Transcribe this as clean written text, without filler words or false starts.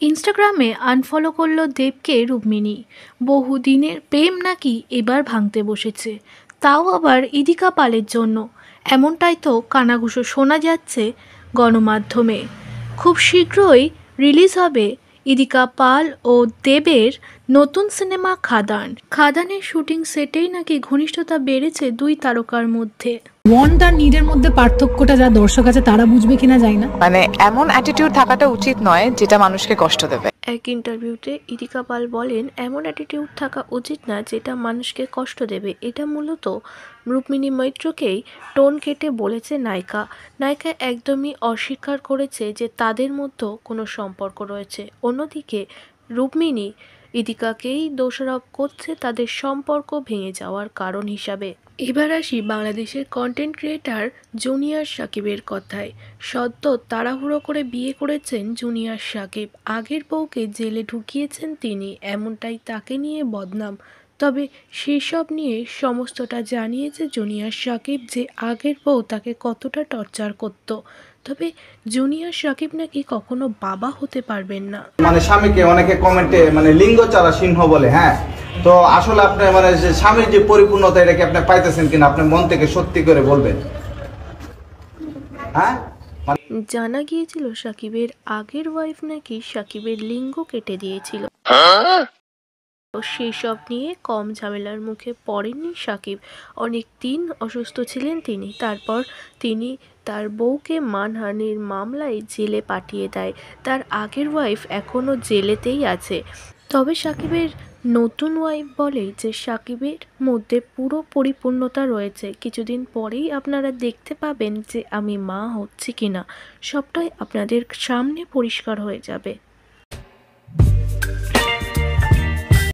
ইনস্টাগ্রামে আনফলো করল দেবকে রুক্মিণী। বহুদিনের প্রেম নাকি এবার ভাঙতে বসেছে, তাও আবার ইদিকা পালের জন্য। এমনটাই তো কানাঘুষো শোনা যাচ্ছে গণমাধ্যমে। খুব শীঘ্রই রিলিজ হবে ইদিকা পাল ও দেবের নতুন সিনেমা খাদান। খাদানের শুটিং সেটেই নাকি ঘনিষ্ঠতা বেড়েছে দুই তারকার মধ্যে। ওয়ান্ট আর নিডের মধ্যে পার্থক্যটা যা দর্শক আছে তারা বুঝবে কিনা জানি না। মানে এমন অ্যাটিটিউড থাকাটা উচিত নয় যেটা মানুষকে কষ্ট দেবে। এক ইন্টারভিউতে ইদিকা পাল বলেন, এমন অ্যাটিটিউড থাকা উচিত না যেটা মানুষকে কষ্ট দেবে। এটা মূলত রুক্মিণী মৈত্রকেই টোন কেটে বলেছে নায়িকা। নায়িকা একদমই অস্বীকার করেছে যে তাদের মধ্যে কোনো সম্পর্ক রয়েছে। অন্যদিকে রুক্মিণী ইদিকাকেই দোষারোপ করছে তাদের সম্পর্ক ভেঙে যাওয়ার কারণ হিসাবে। এবার আসি বাংলাদেশের কন্টেন্ট ক্রিয়েটার জুনিয়র সাকিবের কথায়। সদ্য তাড়াহুড়ো করে বিয়ে করেছেন জুনিয়র সাকিব। আগের বউকে জেলে ঢুকিয়েছেন তিনি, এমনটাই তাকে নিয়ে বদনাম। তবে সেসব নিয়ে সমস্তটা জানিয়েছে জুনিয়র সাকিব যে আগের বউ তাকে কতটা টর্চার করত। তবে জুনিয়র সাকিব নাকি কখনো বাবা হতে পারবেন না। মানে স্বামীকে অনেকে কমেন্টে মানে লিঙ্গ চারা সিংহ বলে। হ্যাঁ, তো আসলে আপনি মানে যে স্বামীর যে পরিপূর্ণতা এটাকে আপনি পাইতেছেন কিনা আপনি মন থেকে সত্যি করে বলবেন। হ্যাঁ, জানা গিয়েছিল সাকিবের আগের ওয়াইফ নাকি সাকিবের লিঙ্গ কেটে দিয়েছিল। সেসব নিয়ে কম ঝামেলার মুখে পড়েননি সাকিব। অনেক দিন অসুস্থ ছিলেন তিনি। তারপর তিনি তার বউকে মানহানির মামলায় জেলে পাঠিয়ে দেয়। তার আগের ওয়াইফ এখনও জেলেতেই আছে। তবে সাকিবের নতুন ওয়াইফ বলে যে সাকিবের মধ্যে পুরো পরিপূর্ণতা রয়েছে। কিছুদিন পরেই আপনারা দেখতে পাবেন যে আমি মা হচ্ছি কিনা। সবটাই আপনাদের সামনে পরিষ্কার হয়ে যাবে।